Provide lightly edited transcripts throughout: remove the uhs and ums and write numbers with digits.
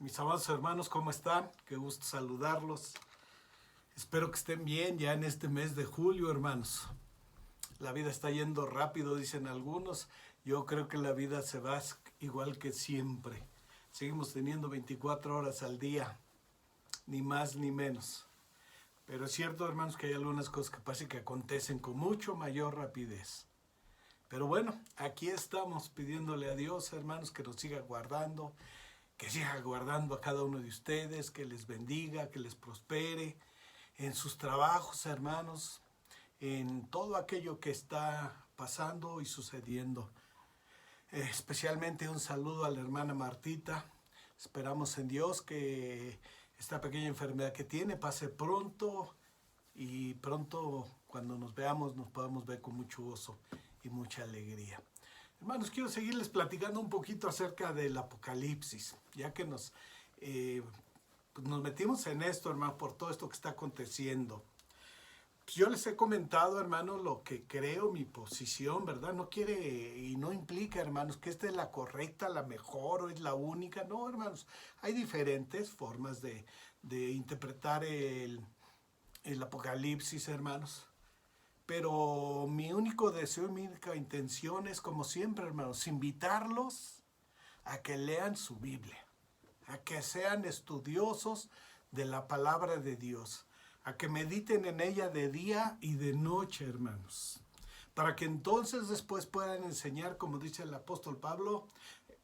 Mis amados hermanos, ¿cómo están? Qué gusto saludarlos. Espero que estén bien ya en este mes de julio, hermanos. La vida está yendo rápido, dicen algunos. Yo creo que la vida se va igual que siempre. Seguimos teniendo 24 horas al día, ni más ni menos. Pero es cierto, hermanos, que hay algunas cosas que parece que acontecen con mucho mayor rapidez. Pero bueno, aquí estamos pidiéndole a Dios, hermanos, que nos siga guardando, que siga guardando a cada uno de ustedes, que les bendiga, que les prospere en sus trabajos, hermanos, en todo aquello que está pasando y sucediendo. Especialmente un saludo a la hermana Martita. Esperamos en Dios que esta pequeña enfermedad que tiene pase pronto y pronto cuando nos veamos nos podamos ver con mucho gozo y mucha alegría. Hermanos, quiero seguirles platicando un poquito acerca del Apocalipsis, ya que nos metimos en esto, hermano, por todo esto que está aconteciendo. Yo les he comentado, hermanos, lo que creo, mi posición, ¿verdad? No quiere y no implica, hermanos, que esta es la correcta, la mejor o es la única. No, hermanos, hay diferentes formas de interpretar el Apocalipsis, hermanos. Pero mi único deseo y mi única intención es, como siempre, hermanos, invitarlos a que lean su Biblia, a que sean estudiosos de la palabra de Dios, a que mediten en ella de día y de noche, hermanos, para que entonces después puedan enseñar, como dice el apóstol Pablo,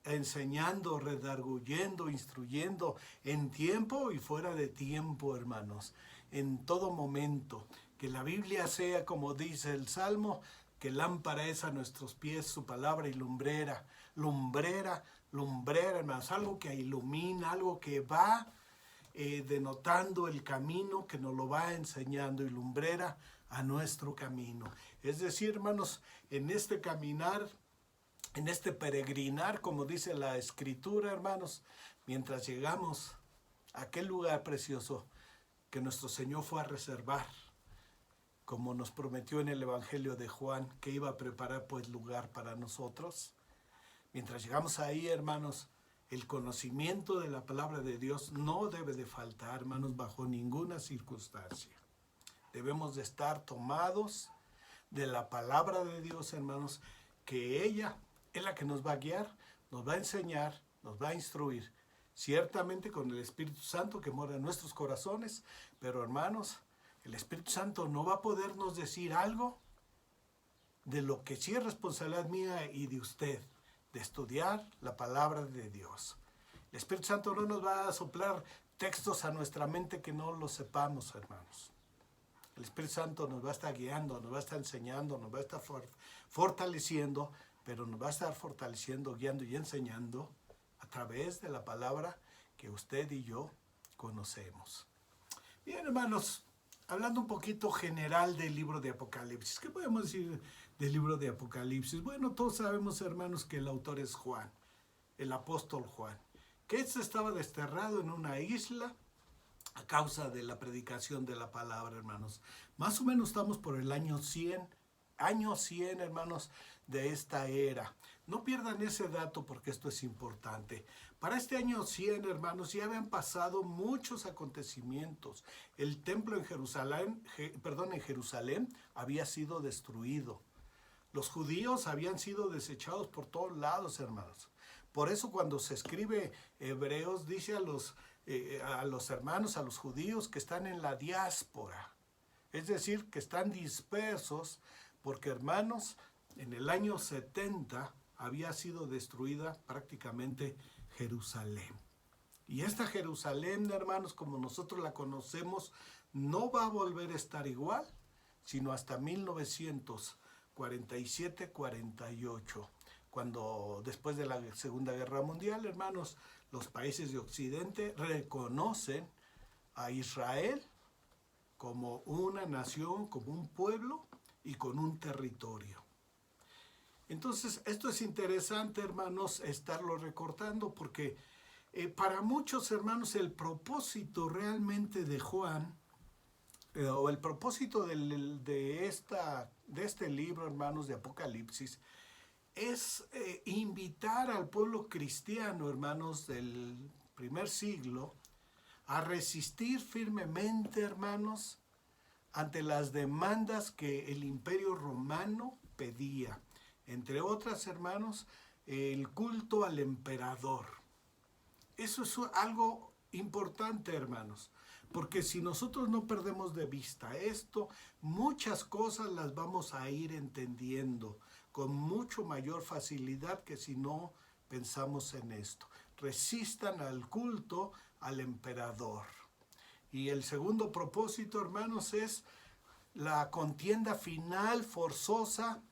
enseñando, redarguyendo, instruyendo en tiempo y fuera de tiempo, hermanos, en todo momento. Que la Biblia sea, como dice el Salmo, que lámpara es a nuestros pies su palabra y lumbrera, hermanos, algo que ilumina, algo que va denotando el camino, que nos lo va enseñando, y lumbrera a nuestro camino. Es decir, hermanos, en este caminar, en este peregrinar, como dice la Escritura, hermanos, mientras llegamos a aquel lugar precioso que nuestro Señor fue a reservar, como nos prometió en el Evangelio de Juan, que iba a preparar pues lugar para nosotros. Mientras llegamos ahí, hermanos, el conocimiento de la palabra de Dios no debe de faltar, hermanos, bajo ninguna circunstancia. Debemos de estar tomados de la palabra de Dios, hermanos, que ella es la que nos va a guiar, nos va a enseñar, nos va a instruir, ciertamente con el Espíritu Santo que mora en nuestros corazones, pero hermanos, el Espíritu Santo no va a podernos decir algo de lo que sí es responsabilidad mía y de usted, de estudiar la palabra de Dios. El Espíritu Santo no nos va a soplar textos a nuestra mente que no los sepamos, hermanos. El Espíritu Santo nos va a estar guiando, nos va a estar enseñando, nos va a estar fortaleciendo, pero nos va a estar fortaleciendo, guiando y enseñando a través de la palabra que usted y yo conocemos. Bien, hermanos, hablando un poquito general del libro de Apocalipsis, ¿qué podemos decir del libro de Apocalipsis? Bueno, todos sabemos, hermanos, que el autor es Juan, el apóstol Juan, que estaba desterrado en una isla a causa de la predicación de la palabra, hermanos. Más o menos estamos por el año 100, hermanos, de esta era. No pierdan ese dato porque esto es importante. Para este año 100, hermanos, ya habían pasado muchos acontecimientos. El templo en Jerusalén había sido destruido. Los judíos habían sido desechados por todos lados, hermanos. Por eso cuando se escribe Hebreos, dice a los hermanos, a los judíos que están en la diáspora. Es decir, que están dispersos porque, hermanos, en el año 70 había sido destruida prácticamente Jerusalén. Y esta Jerusalén, hermanos, como nosotros la conocemos, no va a volver a estar igual, sino hasta 1947-48, cuando después de la Segunda Guerra Mundial, hermanos, los países de Occidente reconocen a Israel como una nación, como un pueblo y con un territorio. Entonces, esto es interesante, hermanos, estarlo recordando porque para muchos, hermanos, el propósito realmente de Juan, o el propósito de este libro, hermanos, de Apocalipsis, es invitar al pueblo cristiano, hermanos, primer siglo, a resistir firmemente, hermanos, ante las demandas que el Imperio Romano pedía. Entre otras, hermanos, el culto al emperador. Eso es algo importante, hermanos, porque si nosotros no perdemos de vista esto, muchas cosas las vamos a ir entendiendo con mucho mayor facilidad que si no pensamos en esto. Resistan al culto al emperador. Y el segundo propósito, hermanos, es la contienda final forzosa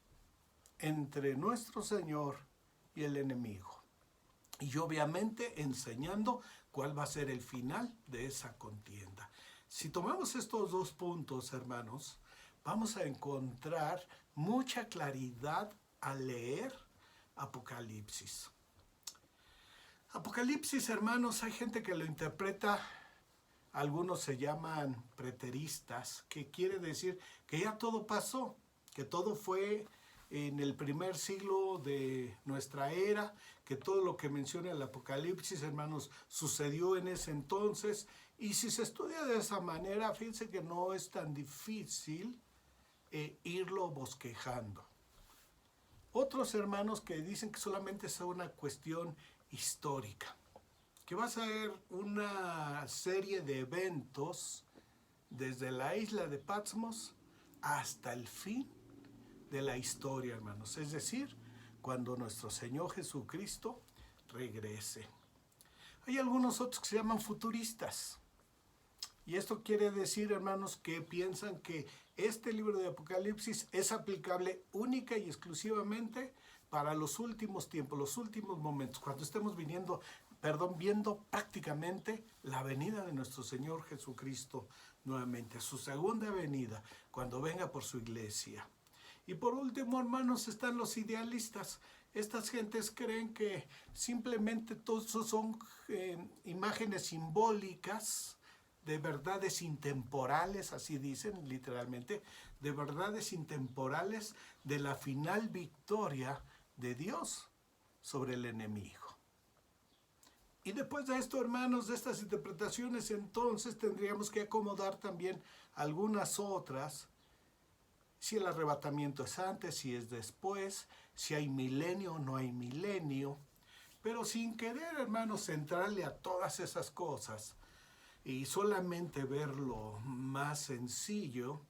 entre nuestro Señor y el enemigo. Y obviamente enseñando cuál va a ser el final de esa contienda. Si tomamos estos dos puntos, hermanos, vamos a encontrar mucha claridad al leer Apocalipsis. Apocalipsis, hermanos, hay gente que lo interpreta, algunos se llaman preteristas, que quiere decir que ya todo pasó, que todo fue en el primer siglo de nuestra era, que todo lo que menciona el Apocalipsis, hermanos, sucedió en ese entonces. Y si se estudia de esa manera, fíjense que no es tan difícil irlo bosquejando. Otros hermanos que dicen que solamente es una cuestión histórica, que va a ser una serie de eventos desde la isla de Patmos hasta el fin de la historia, hermanos. Es decir, cuando nuestro Señor Jesucristo regrese. Hay algunos otros que se llaman futuristas. Y esto quiere decir, hermanos, que piensan que este libro de Apocalipsis es aplicable única y exclusivamente para los últimos tiempos, los últimos momentos, cuando estemos viendo prácticamente la venida de nuestro Señor Jesucristo nuevamente, su segunda venida, cuando venga por su iglesia. Y por último, hermanos, están los idealistas. Estas gentes creen que simplemente todos son imágenes simbólicas de verdades intemporales, así dicen literalmente, de verdades intemporales de la final victoria de Dios sobre el enemigo. Y después de esto, hermanos, de estas interpretaciones, entonces tendríamos que acomodar también algunas otras. Si el arrebatamiento es antes, si es después, si hay milenio o no hay milenio, pero sin querer, hermanos, centrarle a todas esas cosas y solamente verlo más sencillo,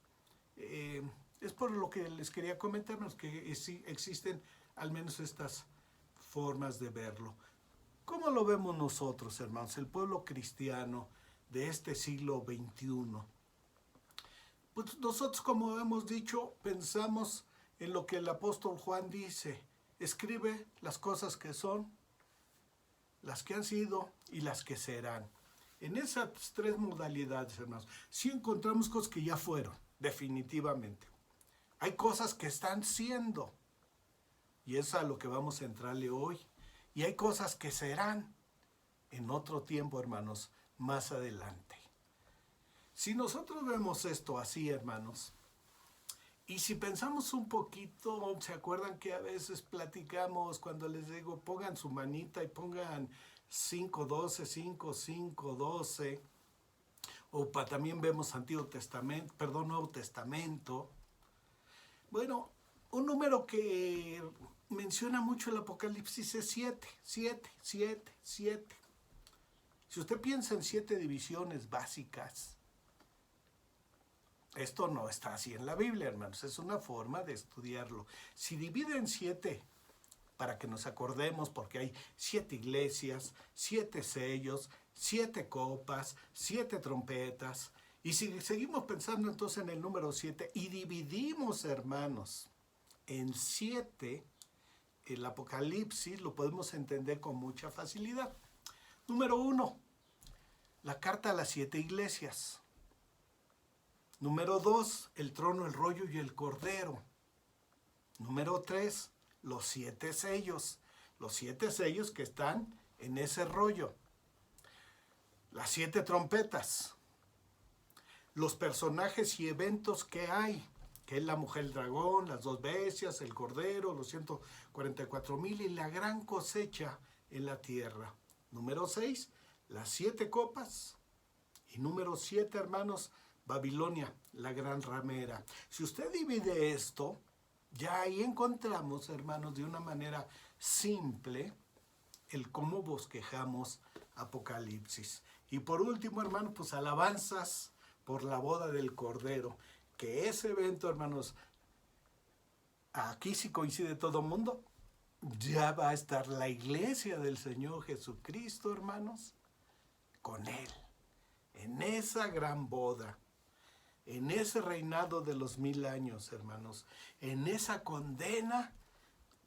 es por lo que les quería comentarnos que existen al menos estas formas de verlo. ¿Cómo lo vemos nosotros, hermanos, el pueblo cristiano de este siglo XXI? Pues nosotros, como hemos dicho, pensamos en lo que el apóstol Juan dice: escribe las cosas que son, las que han sido y las que serán. En esas tres modalidades, hermanos, sí encontramos cosas que ya fueron, definitivamente. Hay cosas que están siendo, y es a lo que vamos a entrarle hoy. Y hay cosas que serán en otro tiempo, hermanos, más adelante. Si nosotros vemos esto así, hermanos, y si pensamos un poquito, ¿se acuerdan que a veces platicamos cuando les digo pongan su manita y pongan 5:12, 5:5:12? O también vemos Nuevo Testamento. Bueno, un número que menciona mucho el Apocalipsis es 7, 7, 7, 7. Si usted piensa en 7 divisiones básicas, esto no está así en la Biblia, hermanos, es una forma de estudiarlo. Si divide en 7, para que nos acordemos, porque hay 7 iglesias, 7 sellos, 7 copas, 7 trompetas, y si seguimos pensando entonces en el número 7 y dividimos, hermanos, en 7, el Apocalipsis lo podemos entender con mucha facilidad. Número 1, la carta a las 7 iglesias. Número 2, el trono, el rollo y el cordero. Número 3, los 7 sellos. Los 7 sellos que están en ese rollo. Las 7 trompetas. Los personajes y eventos que hay, que es la mujer el dragón, las 2 bestias, el cordero, los 144,000 y la gran cosecha en la tierra. Número 6, las 7 copas. Y número 7, hermanos, Babilonia, la gran ramera. Si usted divide esto, ya ahí encontramos, hermanos, de una manera simple, el cómo bosquejamos Apocalipsis. Y por último, hermanos, pues alabanzas por la boda del Cordero. Que ese evento, hermanos, aquí sí coincide todo el mundo. Ya va a estar la iglesia del Señor Jesucristo, hermanos, con Él. En esa gran boda, en ese reinado de los 1000 años, hermanos, en esa condena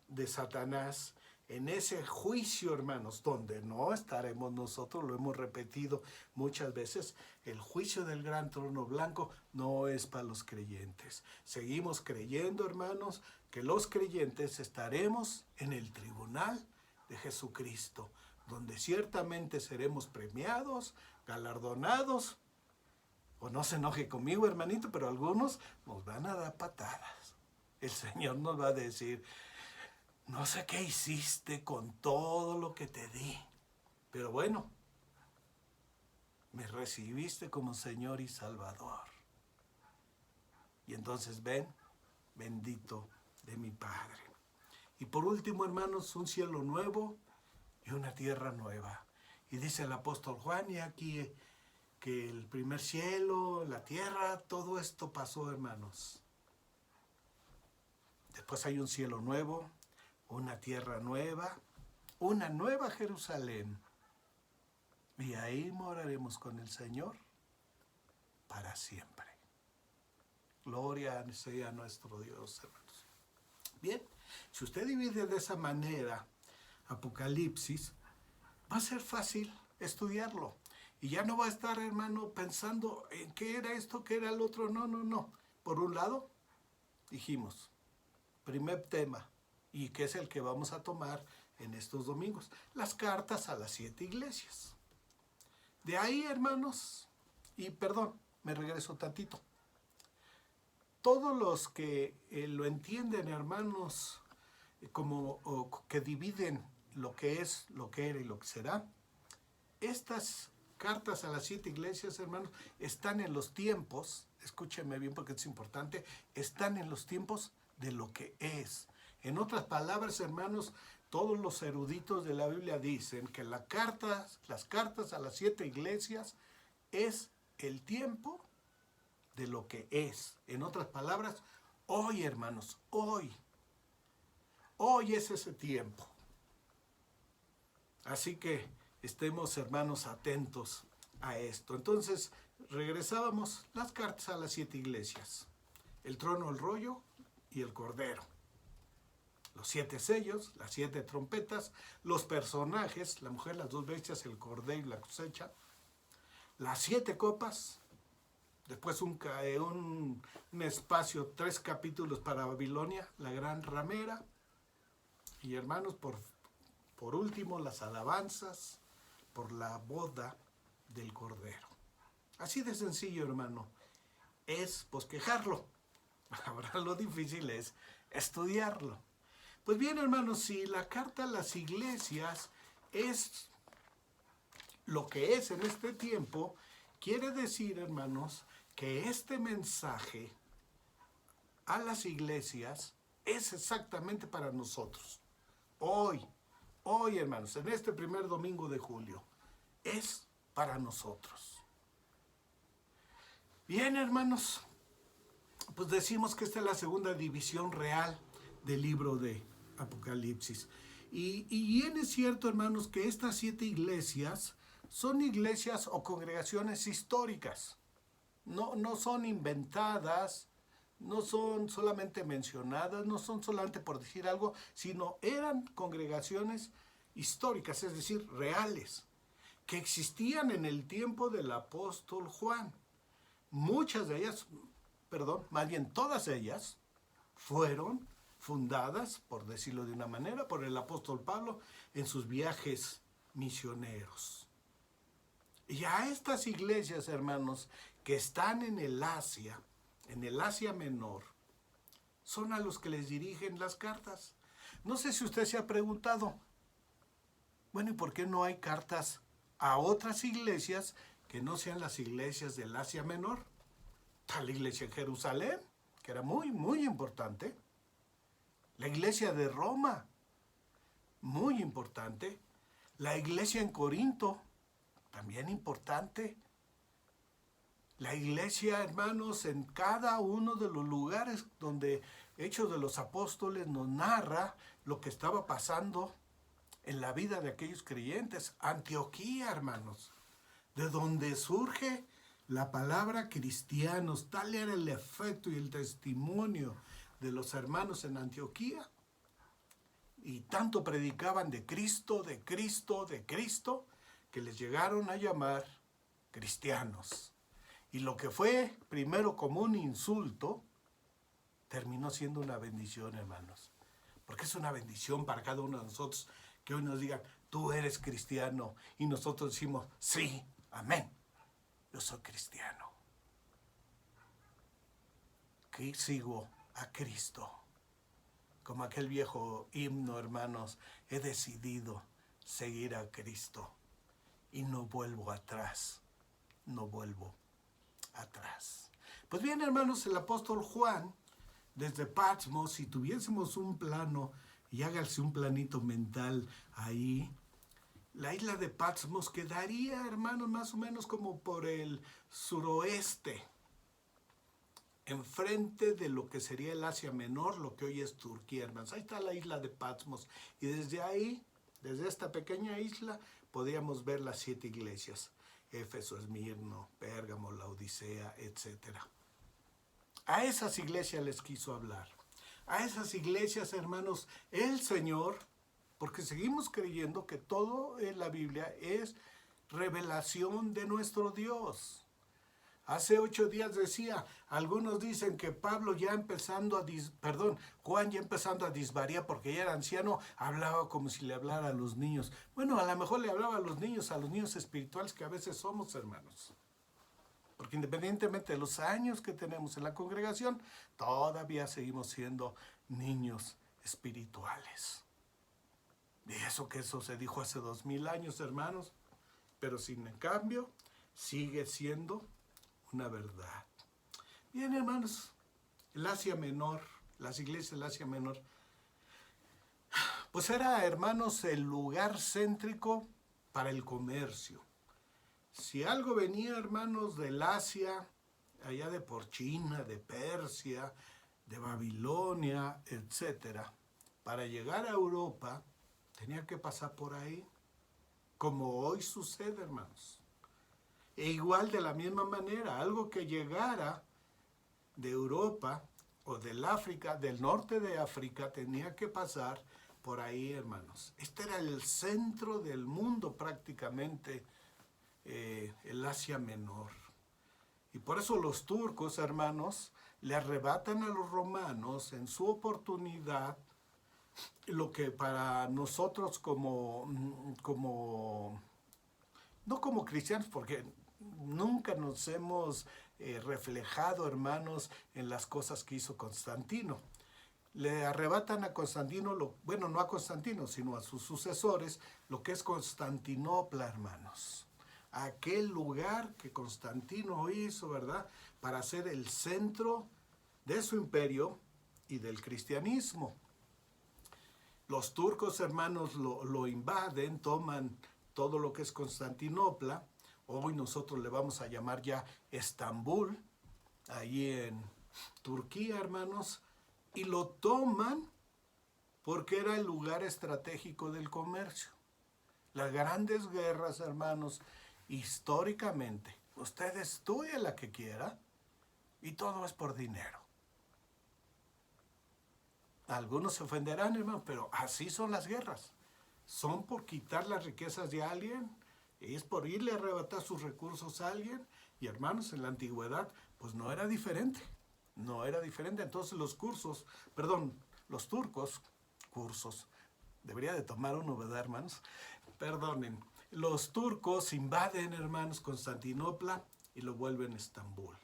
de Satanás, en ese juicio, hermanos, donde no estaremos nosotros, lo hemos repetido muchas veces, el juicio del gran trono blanco no es para los creyentes. Seguimos creyendo, hermanos, que los creyentes estaremos en el tribunal de Jesucristo, donde ciertamente seremos premiados, galardonados, o no se enoje conmigo, hermanito, pero algunos nos van a dar patadas. El Señor nos va a decir, no sé qué hiciste con todo lo que te di, pero bueno, me recibiste como Señor y Salvador. Y entonces ven, bendito de mi Padre. Y por último, hermanos, un cielo nuevo y una tierra nueva. Y dice el apóstol Juan, y aquí que el primer cielo, la tierra, todo esto pasó, hermanos. Después hay un cielo nuevo, una tierra nueva, una nueva Jerusalén. Y ahí moraremos con el Señor para siempre. Gloria sea nuestro Dios, hermanos. Bien, si usted divide de esa manera Apocalipsis, va a ser fácil estudiarlo. Y ya no va a estar, hermano, pensando en qué era esto, qué era el otro. No, no, no. Por un lado, dijimos, primer tema, y que es el que vamos a tomar en estos domingos, las cartas a las 7 iglesias. De ahí, hermanos, y perdón, me regreso tantito. Todos los que lo entienden, hermanos, como que dividen lo que es, lo que era y lo que será, estas cartas a las 7 iglesias, hermanos, están en los tiempos, escúchenme bien porque es importante, están en los tiempos de lo que es. En otras palabras, hermanos, todos los eruditos de la Biblia dicen que las cartas a las 7 iglesias es el tiempo de lo que es. En otras palabras, hoy, hermanos, hoy es ese tiempo. Así que estemos, hermanos, atentos a esto. Entonces, regresábamos las cartas a las 7 iglesias. El trono, el rollo y el cordero. Los 7 sellos, las 7 trompetas, los personajes, la mujer, las 2 bestias, el cordero y la cosecha, las 7 copas, después un espacio, 3 capítulos para Babilonia, la gran ramera, y hermanos, por último, las alabanzas por la boda del Cordero. Así de sencillo, hermano, es bosquejarlo. Ahora lo difícil es estudiarlo. Pues bien, hermanos, si la carta a las iglesias es lo que es en este tiempo, quiere decir, hermanos, que este mensaje a las iglesias es exactamente para nosotros. Hoy, hermanos, en este primer domingo de julio, es para nosotros. Bien, hermanos, pues decimos que esta es la segunda división real del libro de Apocalipsis. Y bien es cierto, hermanos, que estas 7 iglesias son iglesias o congregaciones históricas. No son inventadas, no son solamente mencionadas, no son solamente por decir algo, sino eran congregaciones históricas, es decir, reales, que existían en el tiempo del apóstol Juan. Muchas de ellas, más bien todas ellas, fueron fundadas, por decirlo de una manera, por el apóstol Pablo en sus viajes misioneros. Y a estas iglesias, hermanos, que están en el Asia Menor, son a los que les dirigen las cartas. No sé si usted se ha preguntado, bueno, ¿y por qué no hay cartas a otras iglesias que no sean las iglesias del Asia Menor. Está la iglesia en Jerusalén, que era muy, muy importante. La iglesia de Roma, muy importante. La iglesia en Corinto, también importante. La iglesia, hermanos, en cada uno de los lugares donde Hechos de los Apóstoles nos narra lo que estaba pasando en la vida de aquellos creyentes. Antioquía, hermanos, de donde surge la palabra cristianos. Tal era el efecto y el testimonio de los hermanos en Antioquía. Y tanto predicaban de Cristo, de Cristo, de Cristo, que les llegaron a llamar cristianos. Y lo que fue primero como un insulto, terminó siendo una bendición, hermanos. Porque es una bendición para cada uno de nosotros que hoy nos digan, tú eres cristiano. Y nosotros decimos, sí, amén, yo soy cristiano. Que sigo a Cristo. Como aquel viejo himno, hermanos, he decidido seguir a Cristo. Y no vuelvo atrás, no vuelvo atrás. Pues bien, hermanos, el apóstol Juan, desde Patmos, si tuviésemos un plano, y hágase un planito mental ahí, la isla de Patmos quedaría, hermanos, más o menos como por el suroeste, enfrente de lo que sería el Asia Menor, lo que hoy es Turquía, hermanos. Ahí está la isla de Patmos, y desde ahí, desde esta pequeña isla, podíamos ver las 7 iglesias: Éfeso, Esmirno, Pérgamo, Laodicea, etc. A esas iglesias les quiso hablar. A esas iglesias, hermanos, el Señor, porque seguimos creyendo que todo en la Biblia es revelación de nuestro Dios. Hace 8 días decía, algunos dicen que Juan ya empezando a disvariar porque ya era anciano, hablaba como si le hablara a los niños. Bueno, a lo mejor le hablaba a los niños espirituales que a veces somos, hermanos. Porque independientemente de los años que tenemos en la congregación, todavía seguimos siendo niños espirituales. Y eso se dijo hace 2000 años, hermanos, pero sin en cambio sigue siendo una verdad. Bien, hermanos, el Asia Menor, las iglesias del Asia Menor, pues era, hermanos, el lugar céntrico para el comercio. Si algo venía, hermanos, del Asia, allá de por China, de Persia, de Babilonia, etc., para llegar a Europa, tenía que pasar por ahí, como hoy sucede, hermanos. E igual de la misma manera, algo que llegara de Europa o del África, del norte de África, tenía que pasar por ahí, hermanos. Este era el centro del mundo prácticamente, el Asia Menor. Y por eso los turcos, hermanos, le arrebatan a los romanos en su oportunidad lo que para nosotros no como cristianos, porque nunca nos hemos reflejado, hermanos, en las cosas que hizo Constantino. Le arrebatan a Constantino, no a Constantino, sino a sus sucesores, lo que es Constantinopla, hermanos. Aquel lugar que Constantino hizo, ¿verdad?, para ser el centro de su imperio y del cristianismo. Los turcos, hermanos, lo invaden, toman todo lo que es Constantinopla. Hoy nosotros le vamos a llamar ya Estambul, allí en Turquía, hermanos, y lo toman porque era el lugar estratégico del comercio. Las grandes guerras, hermanos, históricamente, usted estudie la que quiera y todo es por dinero. Algunos se ofenderán, hermano, pero así son las guerras. Son por quitar las riquezas de alguien, es por irle a arrebatar sus recursos a alguien. Y hermanos, en la antigüedad, pues no era diferente. No era diferente. Entonces los turcos, debería de tomar uno, ¿verdad, hermanos? Perdonen. Los turcos invaden, hermanos, Constantinopla y lo vuelven Estambul.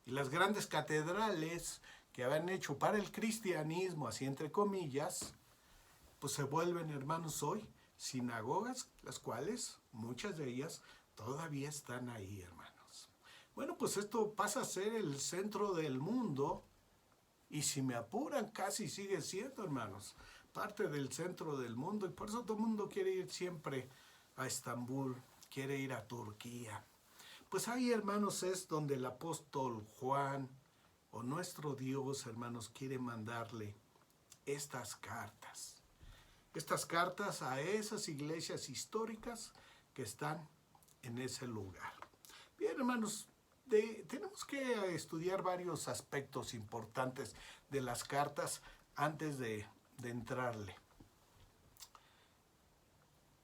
Y las grandes catedrales que habían hecho para el cristianismo, así entre comillas, pues se vuelven, hermanos, hoy sinagogas, las cuales, muchas de ellas, todavía están ahí, hermanos. Bueno, pues esto pasa a ser el centro del mundo, y si me apuran, casi sigue siendo, hermanos, parte del centro del mundo, y por eso todo el mundo quiere ir siempre a Estambul, quiere ir a Turquía. Pues ahí, hermanos, es donde el apóstol Juan, o nuestro Dios, hermanos, quiere mandarle estas cartas. Estas cartas a esas iglesias históricas que están en ese lugar. Bien, hermanos, tenemos que estudiar varios aspectos importantes de las cartas antes de entrarle.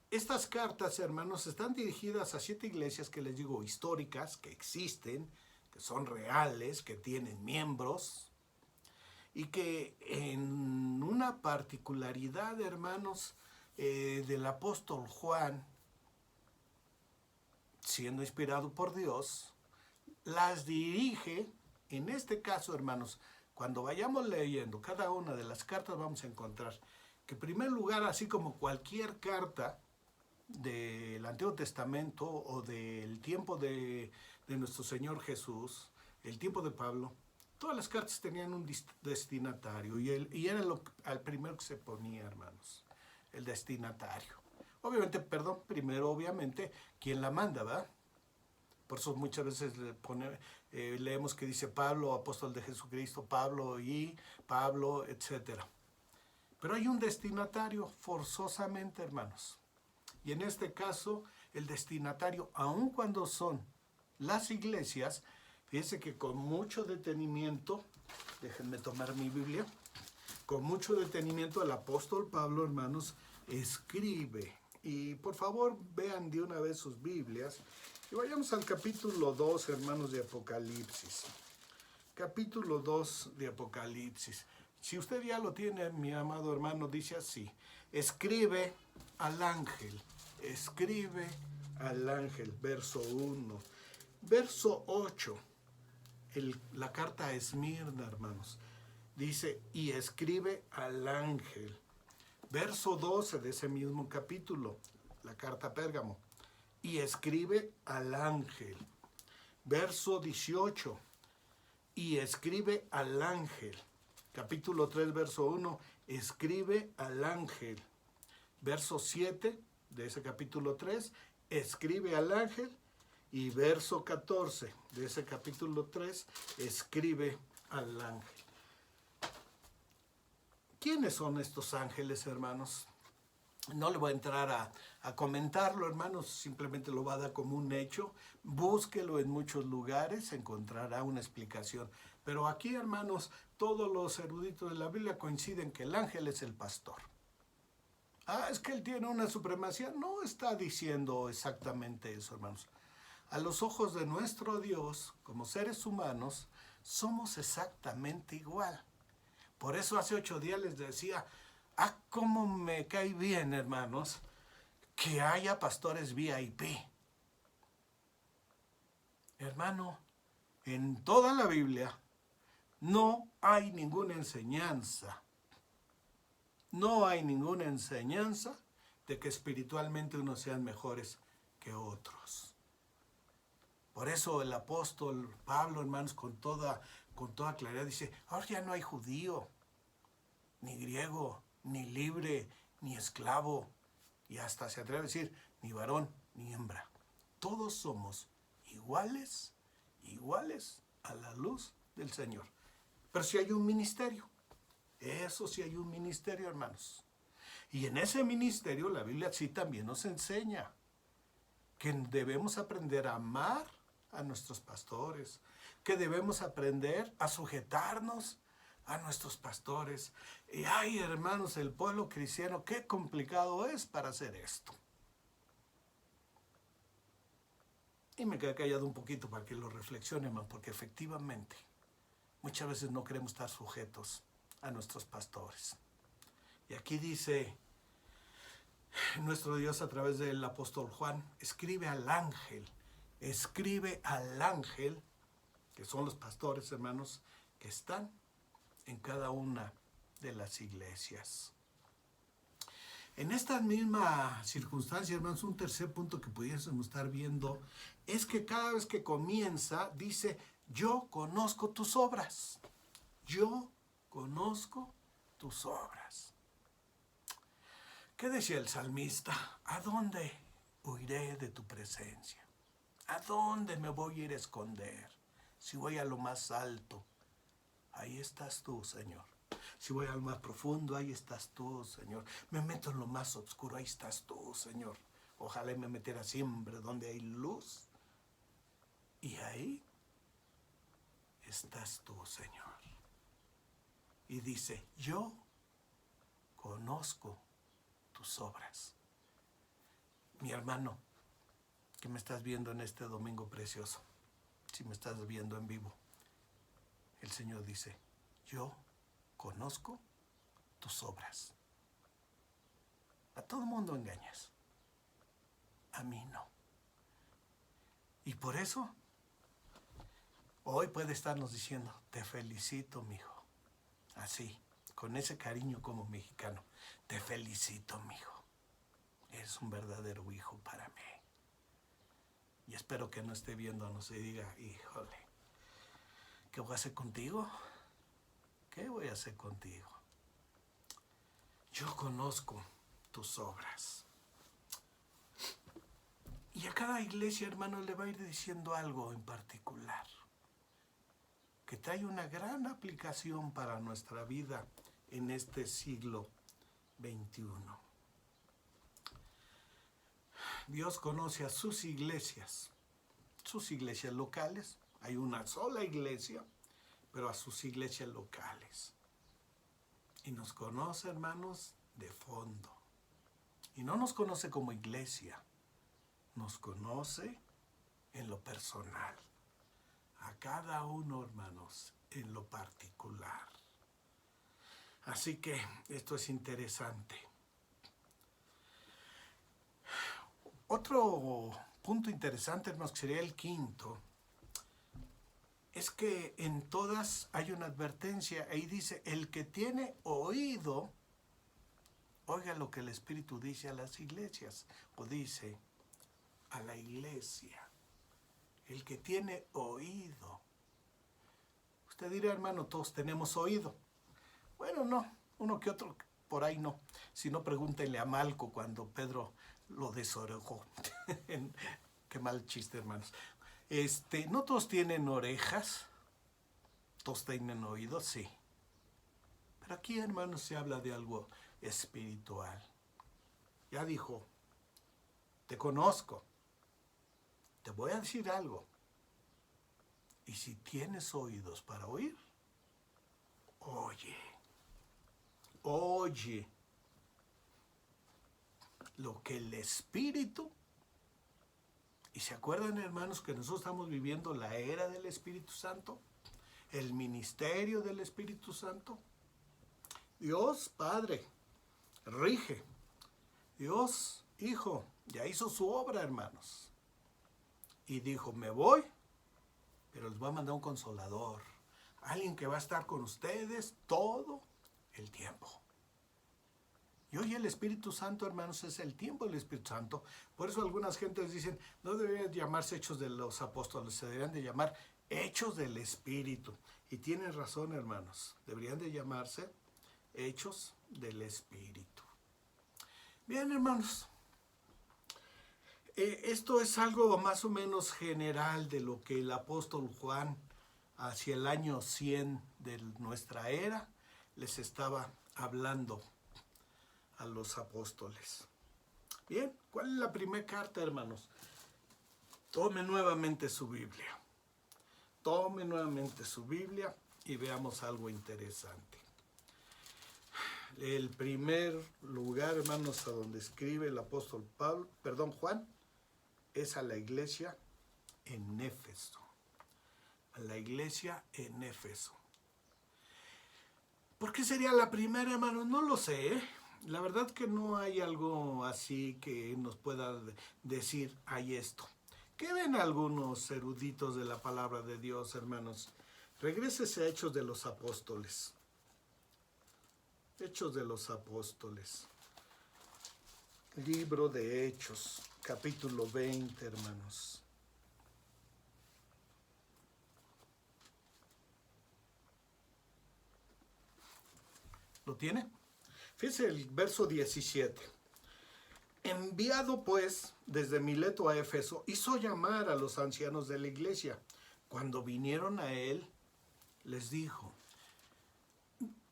Estas cartas, hermanos, están dirigidas a 7 iglesias que les digo históricas, que existen, que son reales, que tienen miembros, y que en una particularidad, hermanos, del apóstol Juan, siendo inspirado por Dios, las dirige, en este caso, hermanos, cuando vayamos leyendo cada una de las cartas vamos a encontrar que en primer lugar, así como cualquier carta del Antiguo Testamento o del tiempo de nuestro Señor Jesús, el tiempo de Pablo, todas las cartas tenían un destinatario y era al primero que se ponía, hermanos, el destinatario. Obviamente, primero obviamente, ¿quién la manda, verdad? Por eso muchas veces leemos que dice Pablo, apóstol de Jesucristo, Pablo, etc. Pero hay un destinatario forzosamente, hermanos. Y en este caso, el destinatario, aun cuando son las iglesias, fíjense que con mucho detenimiento, déjenme tomar mi Biblia, con mucho detenimiento el apóstol Pablo, hermanos, escribe. Y por favor vean de una vez sus Biblias y vayamos al capítulo 2, hermanos, de Apocalipsis. Capítulo 2 de Apocalipsis. Si usted ya lo tiene, mi amado hermano, dice así: escribe al ángel, verso 1. Verso 8, la carta a Esmirna, hermanos, dice, y escribe al ángel. Verso 12 de ese mismo capítulo, la carta a Pérgamo, y escribe al ángel. Verso 18, y escribe al ángel. Capítulo 3, verso 1, escribe al ángel. Verso 7 de ese capítulo 3, escribe al ángel. Y verso 14 de ese capítulo 3, escribe al ángel. ¿Quiénes son estos ángeles, hermanos? No le voy a entrar a comentarlo, hermanos, simplemente lo va a dar como un hecho. Búsquelo en muchos lugares, encontrará una explicación. Pero aquí, hermanos, todos los eruditos de la Biblia coinciden que el ángel es el pastor. Es que él tiene una supremacía. No está diciendo exactamente eso, hermanos. A los ojos de nuestro Dios, como seres humanos, somos exactamente igual. Por eso hace 8 días les decía, cómo me cae bien, hermanos, que haya pastores VIP. Hermano, en toda la Biblia no hay ninguna enseñanza. No hay ninguna enseñanza de que espiritualmente unos sean mejores que otros. Por eso el apóstol Pablo, hermanos, con toda claridad dice, ahora ya no hay judío, ni griego, ni libre, ni esclavo, y hasta se atreve a decir, ni varón, ni hembra. Todos somos iguales a la luz del Señor. Pero si hay un ministerio, eso sí hay un ministerio, hermanos. Y en ese ministerio la Biblia sí también nos enseña que debemos aprender a amar a nuestros pastores, que debemos aprender a sujetarnos a nuestros pastores. Y hermanos, el pueblo cristiano, qué complicado es para hacer esto. Y me quedé callado un poquito para que lo reflexionen, porque efectivamente muchas veces no queremos estar sujetos a nuestros pastores. Y aquí dice nuestro Dios a través del apóstol Juan, escribe al ángel, que son los pastores, hermanos, que están en cada una de las iglesias. En esta misma circunstancia, hermanos, un tercer punto que pudiésemos estar viendo es que cada vez que comienza, dice, yo conozco tus obras. Yo conozco tus obras. ¿Qué decía el salmista? ¿A dónde huiré de tu presencia? ¿A dónde me voy a ir a esconder? Si voy a lo más alto, ahí estás tú, Señor. Si voy al más profundo, ahí estás tú, Señor. Me meto en lo más oscuro, ahí estás tú, Señor. Ojalá me metiera siempre donde hay luz. Y ahí estás tú, Señor. Y dice, yo conozco tus obras. Mi hermano, que me estás viendo en este domingo precioso, si me estás viendo en vivo, el Señor dice, yo conozco tus obras. A todo el mundo engañas, a mí no. Y por eso, hoy puede estarnos diciendo, te felicito, mijo. Así, con ese cariño como mexicano, te felicito, mijo. Eres un verdadero hijo para mí. Y espero que no esté viéndonos y diga, híjole, ¿qué voy a hacer contigo? ¿Qué voy a hacer contigo? Yo conozco tus obras. Y a cada iglesia, hermano, le va a ir diciendo algo en particular, que trae una gran aplicación para nuestra vida en este siglo XXI. Dios conoce a sus iglesias locales. Hay una sola iglesia, pero a sus iglesias locales. Y nos conoce, hermanos, de fondo. Y no nos conoce como iglesia, nos conoce en lo personal. A cada uno, hermanos, en lo particular. Así que esto es interesante. Otro punto interesante, hermanos, que sería el quinto, es que en todas hay una advertencia. Ahí dice, el que tiene oído, oiga lo que el Espíritu dice a las iglesias, o dice a la iglesia. El que tiene oído. Usted dirá, hermano, todos tenemos oído. Bueno, no, uno que otro por ahí no. Si no, pregúntenle a Malco cuando Pedro lo desorejó. Qué mal chiste, hermanos. No todos tienen orejas, todos tienen oídos, sí. Pero aquí, hermanos, se habla de algo espiritual. Ya dijo, te conozco, te voy a decir algo. Y si tienes oídos para oír, oye. Oye lo que el Espíritu, y se acuerdan, hermanos, que nosotros estamos viviendo la era del Espíritu Santo, el ministerio del Espíritu Santo. Dios Padre rige, Dios Hijo ya hizo su obra, hermanos, y dijo, me voy, pero les voy a mandar un consolador, alguien que va a estar con ustedes todo el tiempo. Y hoy el Espíritu Santo, hermanos, es el tiempo del Espíritu Santo. Por eso algunas gentes dicen, no deberían llamarse Hechos de los Apóstoles, se deberían de llamar Hechos del Espíritu. Y tienen razón, hermanos, deberían de llamarse Hechos del Espíritu. Bien, hermanos, esto es algo más o menos general de lo que el apóstol Juan, hacia el año 100 de nuestra era, les estaba hablando a los apóstoles. Bien, ¿cuál es la primera carta, hermanos? Tome nuevamente su Biblia. Tome nuevamente su Biblia y veamos algo interesante. El primer lugar, hermanos, a donde escribe el apóstol Juan, es a la iglesia en Éfeso. A la iglesia en Éfeso. ¿Por qué sería la primera, hermanos? No lo sé, ¿eh? La verdad que no hay algo así que nos pueda decir, hay esto. ¿Qué ven algunos eruditos de la palabra de Dios, hermanos? Regrésese a Hechos de los Apóstoles. Hechos de los Apóstoles. Libro de Hechos, capítulo 20, hermanos. ¿Lo tiene? Fíjense el verso 17. Enviado pues desde Mileto a Éfeso, hizo llamar a los ancianos de la iglesia. Cuando vinieron a él, les dijo.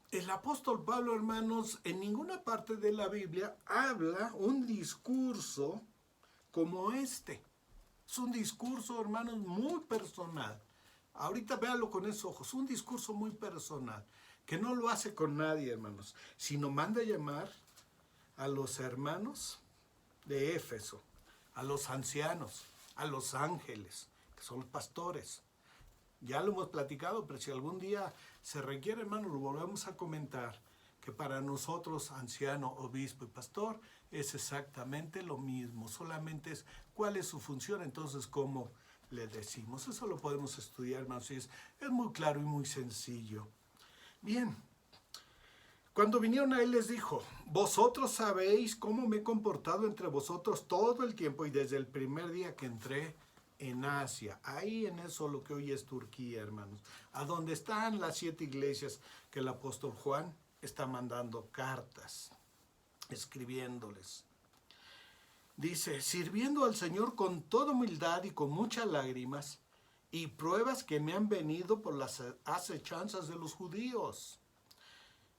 El apóstol Pablo, hermanos, en ninguna parte de la Biblia habla un discurso como este. Es un discurso, hermanos, muy personal. Ahorita véalo con esos ojos, un discurso muy personal, que no lo hace con nadie, hermanos, sino manda a llamar a los hermanos de Éfeso, a los ancianos, a los ángeles, que son los pastores. Ya lo hemos platicado, pero si algún día se requiere, hermano, lo volvemos a comentar, que para nosotros, anciano, obispo y pastor, es exactamente lo mismo, solamente es cuál es su función, entonces cómo le decimos. Eso lo podemos estudiar, hermanos, y es muy claro y muy sencillo. Bien, cuando vinieron a él les dijo, vosotros sabéis cómo me he comportado entre vosotros todo el tiempo y desde el primer día que entré en Asia, ahí en eso lo que hoy es Turquía, hermanos, a donde están las 7 iglesias que el apóstol Juan está mandando cartas, escribiéndoles. Dice, sirviendo al Señor con toda humildad y con muchas lágrimas y pruebas que me han venido por las acechanzas de los judíos.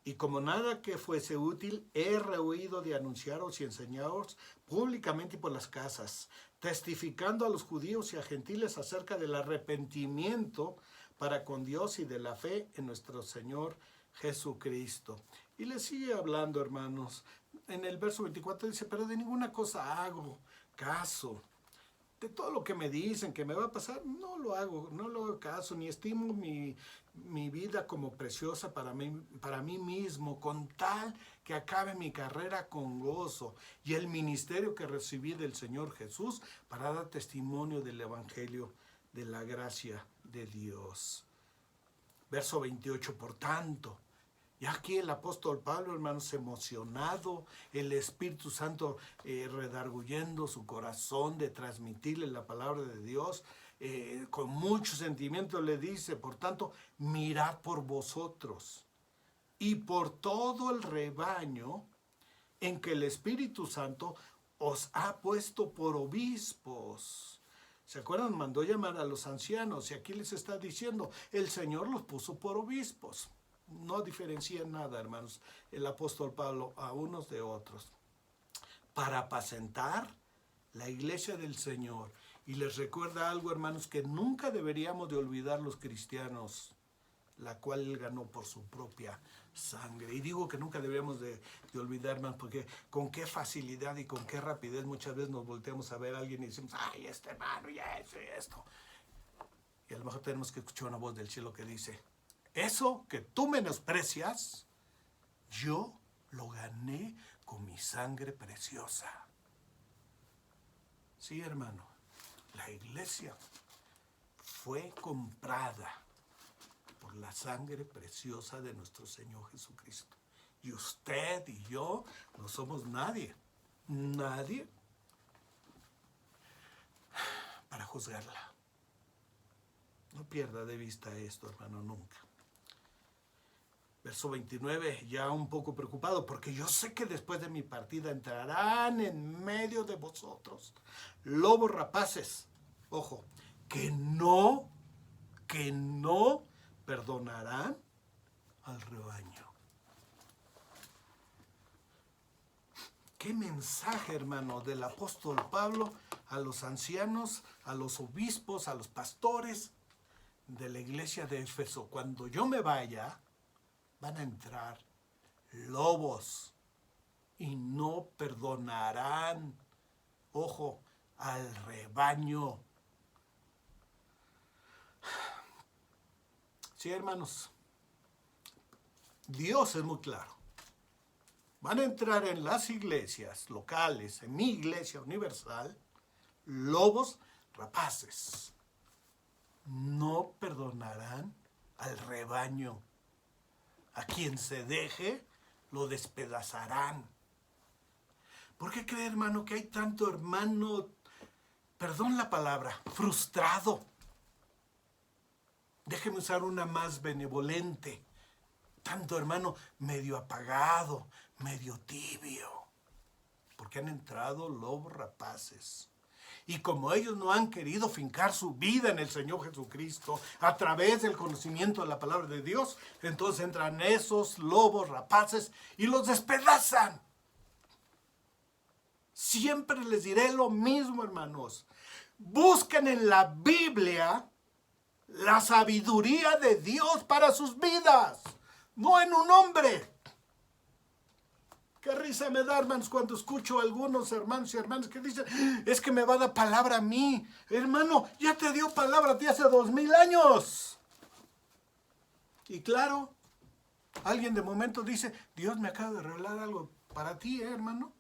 Y como nada que fuese útil, he rehuido de anunciaros y enseñaros públicamente por las casas, testificando a los judíos y a gentiles acerca del arrepentimiento para con Dios y de la fe en nuestro Señor Jesucristo. Y le sigue hablando, hermanos. En el verso 24 dice, pero de ninguna cosa hago caso. De todo lo que me dicen que me va a pasar, no lo hago caso, ni estimo mi vida como preciosa para mí mismo, con tal que acabe mi carrera con gozo y el ministerio que recibí del Señor Jesús para dar testimonio del Evangelio de la gracia de Dios. Verso 28, por tanto, y aquí el apóstol Pablo, hermanos, emocionado, el Espíritu Santo redarguyendo su corazón de transmitirle la palabra de Dios, con mucho sentimiento le dice, por tanto, mirad por vosotros y por todo el rebaño en que el Espíritu Santo os ha puesto por obispos. ¿Se acuerdan? Mandó llamar a los ancianos y aquí les está diciendo, el Señor los puso por obispos. No diferencia nada, hermanos, el apóstol Pablo a unos de otros, para apacentar la iglesia del Señor. Y les recuerda algo, hermanos, que nunca deberíamos de olvidar los cristianos, la cual Él ganó por su propia sangre. Y digo que nunca deberíamos de olvidar, hermanos, porque con qué facilidad y con qué rapidez muchas veces nos volteamos a ver a alguien y decimos, ay, este hermano, ya eso y esto. Y a lo mejor tenemos que escuchar una voz del cielo que dice, eso que tú menosprecias, yo lo gané con mi sangre preciosa. Sí, hermano, la iglesia fue comprada por la sangre preciosa de nuestro Señor Jesucristo. Y usted y yo no somos nadie para juzgarla. No pierda de vista esto, hermano, nunca. Verso 29, ya un poco preocupado, porque yo sé que después de mi partida entrarán en medio de vosotros lobos rapaces, ojo, que no perdonarán al rebaño. Qué mensaje, hermano, del apóstol Pablo a los ancianos, a los obispos, a los pastores de la iglesia de Éfeso. Cuando yo me vaya, van a entrar lobos y no perdonarán, ojo, al rebaño. Sí, hermanos, Dios es muy claro. Van a entrar en las iglesias locales, en mi iglesia universal, lobos rapaces. No perdonarán al rebaño. A quien se deje, lo despedazarán. ¿Por qué cree, hermano, que hay tanto hermano, perdón la palabra, frustrado? Déjeme usar una más benevolente. Tanto hermano medio apagado, medio tibio. Porque han entrado lobos rapaces. Y como ellos no han querido fincar su vida en el Señor Jesucristo a través del conocimiento de la palabra de Dios, entonces entran esos lobos rapaces y los despedazan. Siempre les diré lo mismo, hermanos. Busquen en la Biblia la sabiduría de Dios para sus vidas, no en un hombre. Qué risa me da, hermanos, cuando escucho a algunos hermanos y hermanas que dicen, es que me va a dar palabra a mí. Hermano, ya te dio palabra a ti hace 2000 años. Y claro, alguien de momento dice, Dios me acaba de revelar algo para ti, hermano.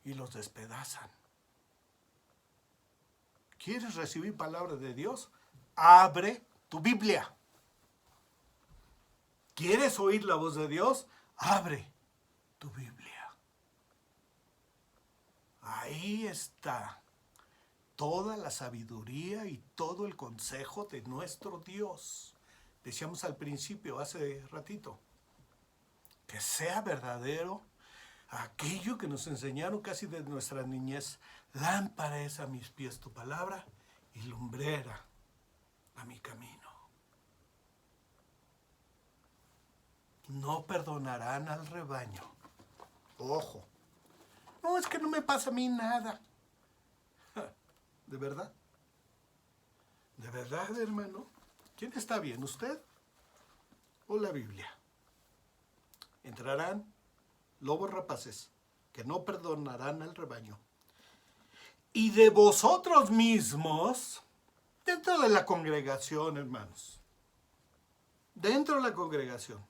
Y los despedazan. ¿Quieres recibir palabra de Dios? Abre tu Biblia. ¿Quieres oír la voz de Dios? Abre tu Biblia. Ahí está toda la sabiduría y todo el consejo de nuestro Dios. Decíamos al principio, hace ratito, que sea verdadero aquello que nos enseñaron casi desde nuestra niñez. Lámpara es a mis pies tu palabra y lumbrera a mi camino. No perdonarán al rebaño. Ojo. No, es que no me pasa a mí nada. ¿De verdad? ¿De verdad, hermano? ¿Quién está bien, usted o la Biblia? Entrarán lobos rapaces que no perdonarán al rebaño. Y de vosotros mismos, dentro de la congregación, hermanos, dentro de la congregación,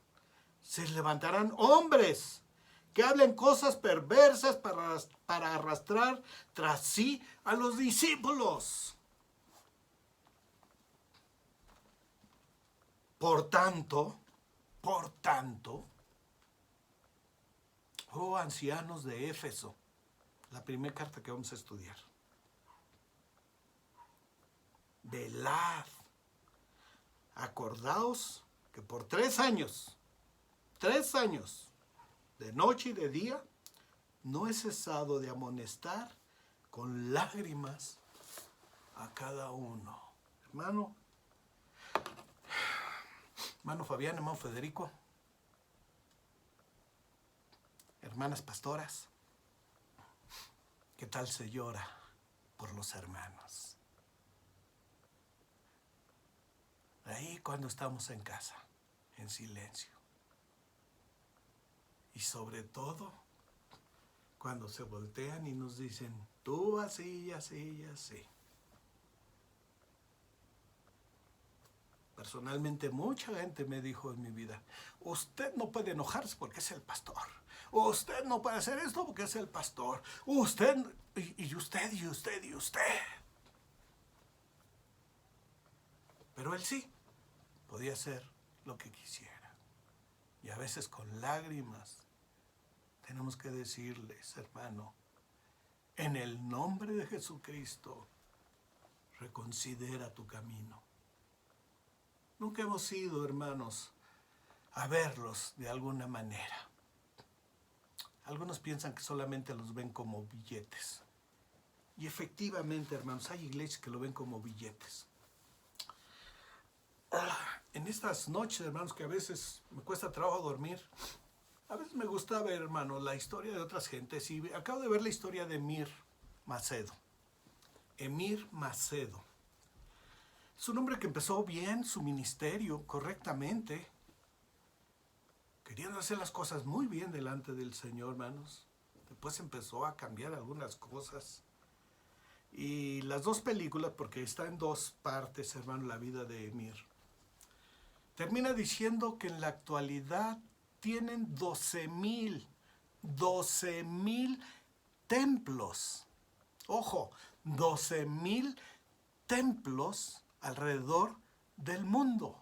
se levantarán hombres que hablen cosas perversas para arrastrar tras sí a los discípulos. Por tanto, oh ancianos de Éfeso, la primera carta que vamos a estudiar, velad, acordaos que por 3 años, de noche y de día, no he cesado de amonestar con lágrimas a cada uno. Hermano Fabián, hermano Federico, hermanas pastoras, ¿qué tal se llora por los hermanos? Ahí cuando estamos en casa, en silencio. Y sobre todo, cuando se voltean y nos dicen, tú así, así, así. Personalmente, mucha gente me dijo en mi vida, usted no puede enojarse porque es el pastor. Usted no puede hacer esto porque es el pastor. Usted, y usted. Pero él sí, podía hacer lo que quisiera. Y a veces con lágrimas tenemos que decirles, hermano, en el nombre de Jesucristo, reconsidera tu camino. Nunca hemos ido, hermanos, a verlos de alguna manera. Algunos piensan que solamente los ven como billetes. Y efectivamente, hermanos, hay iglesias que lo ven como billetes. En estas noches, hermanos, que a veces me cuesta trabajo dormir, a veces me gusta ver, hermano, la historia de otras gentes. Y acabo de ver la historia de Emir Macedo. Emir Macedo. Es un hombre que empezó bien su ministerio, correctamente, queriendo hacer las cosas muy bien delante del Señor, hermanos. Después empezó a cambiar algunas cosas. Y las 2 películas, porque está en 2 partes, hermano, la vida de Emir, termina diciendo que en la actualidad tienen 12,000 templos. Ojo, 12,000 templos alrededor del mundo.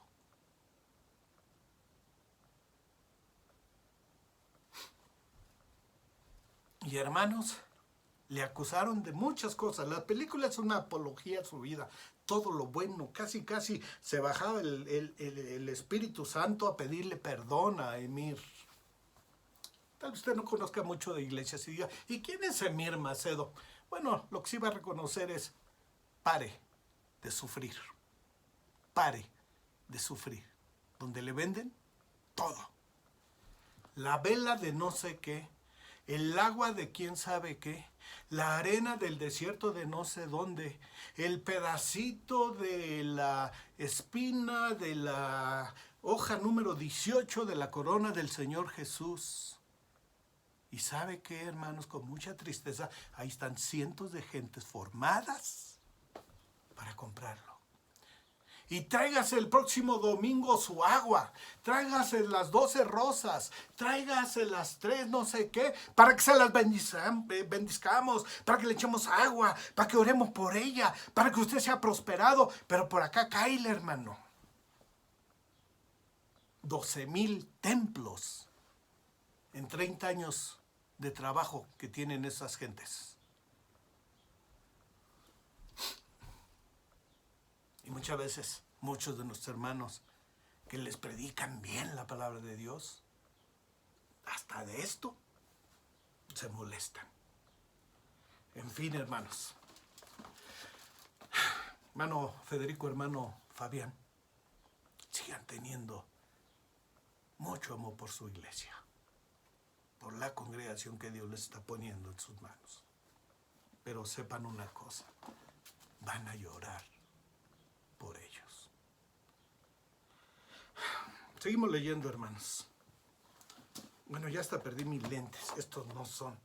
Y hermanos, le acusaron de muchas cosas. La película es una apología a su vida. Todo lo bueno, casi se bajaba el Espíritu Santo a pedirle perdón a Emir. Tal vez usted no conozca mucho de iglesias y diga, ¿y quién es Emir Macedo? Bueno, lo que sí va a reconocer es, pare de sufrir. Pare de sufrir. Donde le venden todo. La vela de no sé qué, el agua de quién sabe qué, la arena del desierto de no sé dónde, el pedacito de la espina de la hoja número 18 de la corona del Señor Jesús. Y sabe qué, hermanos, con mucha tristeza, ahí están cientos de gentes formadas para comprarlo. Y tráigase el próximo domingo su agua, tráigase las 12 rosas, tráigase las 3 no sé qué, para que se las bendizcamos, para que le echemos agua, para que oremos por ella, para que usted sea prosperado. Pero por acá cáele, hermano. 12,000 templos en 30 años de trabajo que tienen esas gentes. Y muchas veces, muchos de nuestros hermanos que les predican bien la palabra de Dios, hasta de esto se molestan. En fin, hermanos. Hermano Federico, hermano Fabián, sigan teniendo mucho amor por su iglesia, por la congregación que Dios les está poniendo en sus manos. Pero sepan una cosa, van a llorar por ellos. Seguimos leyendo, hermanos. Bueno, ya hasta perdí mis lentes. Estos no son.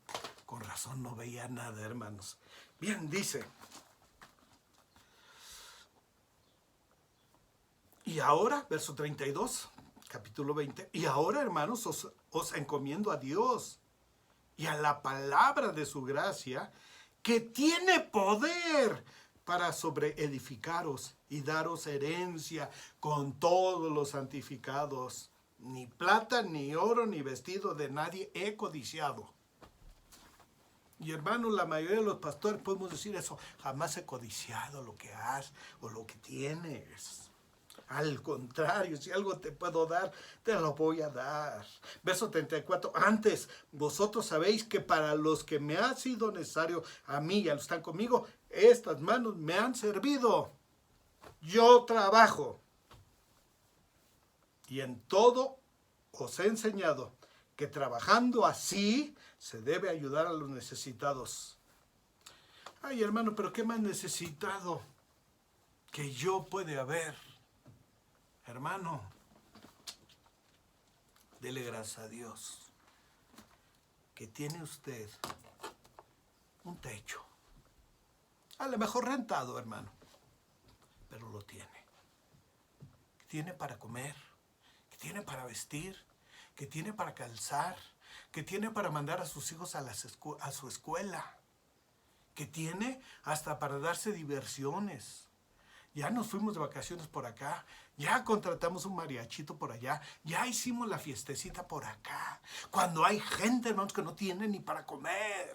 Con razón no veía nada, hermanos. Bien, dice. Y ahora, verso 32, capítulo 20. Y ahora, hermanos, os encomiendo a Dios y a la palabra de su gracia, que tiene poder para sobreedificaros y daros herencia con todos los santificados. Ni plata, ni oro, ni vestido de nadie he codiciado. Y hermanos, la mayoría de los pastores podemos decir eso. Jamás he codiciado lo que has o lo que tienes. Al contrario, si algo te puedo dar, te lo voy a dar. Verso 34. Antes, vosotros sabéis que para los que me ha sido necesario, a mí y a los que están conmigo, estas manos me han servido. Yo trabajo. Y en todo os he enseñado que trabajando así se debe ayudar a los necesitados. Ay, hermano, pero ¿qué más necesitado que yo puede haber? Hermano, dele gracias a Dios que tiene usted un techo. A lo mejor rentado, hermano, pero lo tiene. Que tiene para comer, que tiene para vestir, que tiene para calzar, que tiene para mandar a sus hijos a su escuela, que tiene hasta para darse diversiones. Ya nos fuimos de vacaciones por acá, ya contratamos un mariachito por allá, ya hicimos la fiestecita por acá. Cuando hay gente, hermanos, que no tiene ni para comer.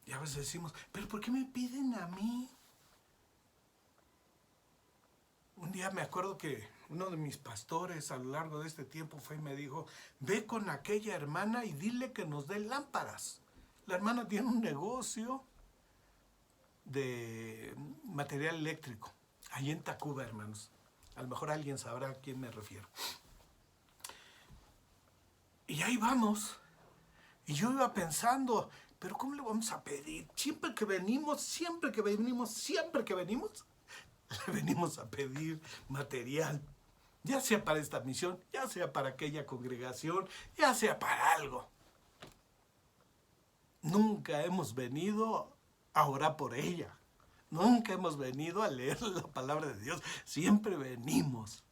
Y a veces decimos, ¿pero por qué me piden a mí? Un día me acuerdo que uno de mis pastores a lo largo de este tiempo fue y me dijo, ve con aquella hermana y dile que nos dé lámparas. La hermana tiene un negocio de material eléctrico, ahí en Tacuba, hermanos. A lo mejor alguien sabrá a quién me refiero. Y ahí vamos. Y yo iba pensando, pero ¿cómo le vamos a pedir? Siempre que venimos, le venimos a pedir material. Ya sea para esta misión, ya sea para aquella congregación, ya sea para algo. Nunca hemos venido a orar por ella. Nunca hemos venido a leer la palabra de Dios. Siempre venimos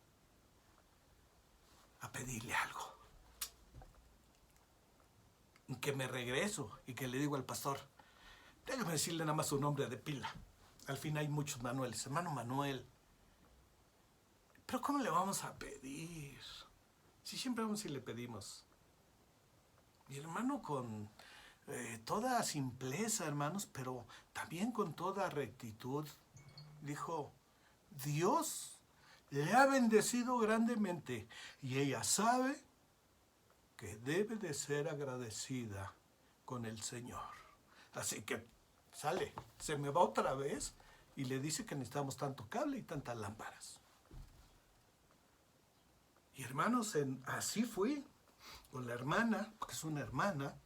a pedirle algo. Que me regreso y que le digo al pastor, déjame decirle nada más su nombre de pila. Al fin hay muchos Manueles. Hermano Manuel, ¿pero cómo le vamos a pedir? Si siempre vamos y le pedimos. Mi hermano con toda simpleza, hermanos, pero también con toda rectitud, dijo, Dios le ha bendecido grandemente y ella sabe que debe de ser agradecida con el Señor. Así que sale, se me va otra vez y le dice que necesitamos tanto cable y tantas lámparas. Y hermanos, así fui con la hermana, porque es una hermana,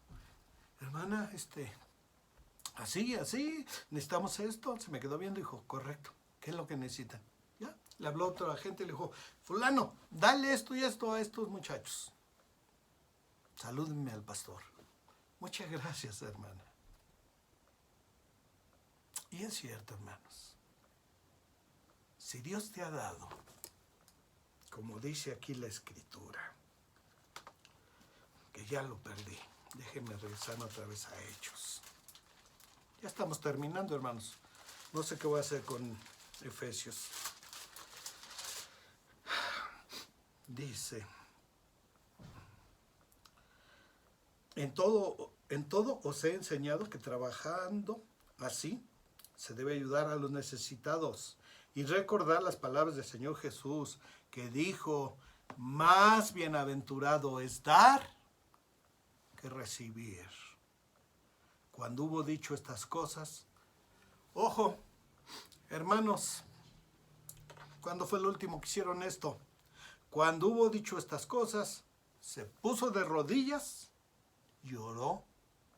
así, necesitamos esto. Se me quedó viendo y dijo, correcto, ¿qué es lo que necesitan? Ya, le habló a otra gente y le dijo, fulano, dale esto y esto a estos muchachos. Salúdenme al pastor. Muchas gracias, hermana. Y es cierto, hermanos, si Dios te ha dado, como dice aquí la Escritura, que ya lo perdí. Déjenme regresar otra vez a Hechos. Ya estamos terminando, hermanos. No sé qué voy a hacer con Efesios. Dice, en todo os he enseñado que trabajando así se debe ayudar a los necesitados y recordar las palabras del Señor Jesús, que dijo, más bienaventurado es dar que recibir. Cuando hubo dicho estas cosas, ojo, hermanos, ¿cuándo fue el último que hicieron esto? Cuando hubo dicho estas cosas, se puso de rodillas y oró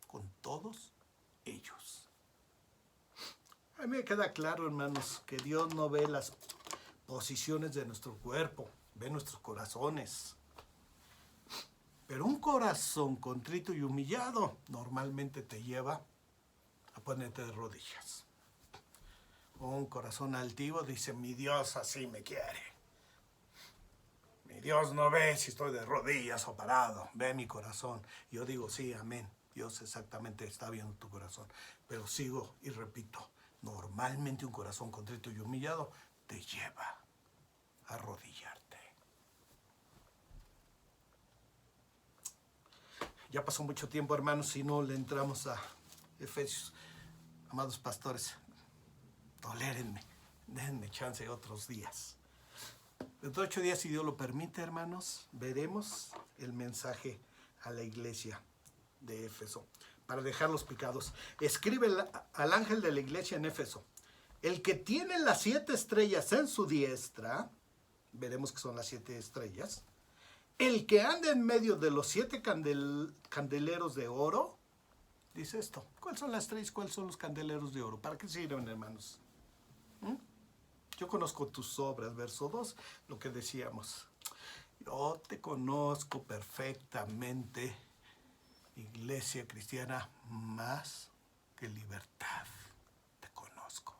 con todos ellos. A mí me queda claro, hermanos, que Dios no ve las posiciones de nuestro cuerpo, ve nuestros corazones. Pero un corazón contrito y humillado normalmente te lleva a ponerte de rodillas. Un corazón altivo dice, mi Dios así me quiere. Mi Dios no ve si estoy de rodillas o parado, ve mi corazón. Yo digo, sí, amén. Dios exactamente está viendo tu corazón. Pero sigo y repito, normalmente un corazón contrito y humillado te lleva a arrodillarte. Ya pasó mucho tiempo, hermanos, si no le entramos a Efesios. Amados pastores, tolérenme, déjenme chance otros días. Dentro de 8 días, si Dios lo permite, hermanos, veremos el mensaje a la iglesia de Éfeso. Para dejarlos picados, escribe al ángel de la iglesia en Éfeso, el que tiene las 7 estrellas en su diestra, veremos que son las 7 estrellas, el que anda en medio de los 7 candeleros de oro, dice esto. ¿Cuáles son las estrellas? ¿Cuáles son los candeleros de oro? ¿Para qué sirven, hermanos? Yo conozco tus obras, verso 2, lo que decíamos. Yo te conozco perfectamente, iglesia cristiana, más que libertad. Te conozco.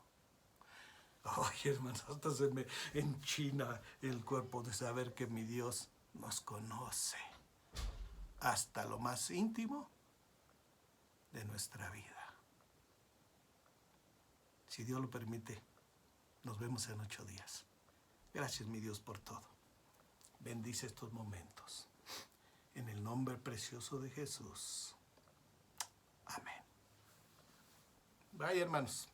Ay, hermanos, hasta se me enchina el cuerpo de saber que mi Dios nos conoce hasta lo más íntimo de nuestra vida. Si Dios lo permite, nos vemos en 8 días. Gracias, mi Dios, por todo. Bendice estos momentos. En el nombre precioso de Jesús. Amén. Bye, hermanos.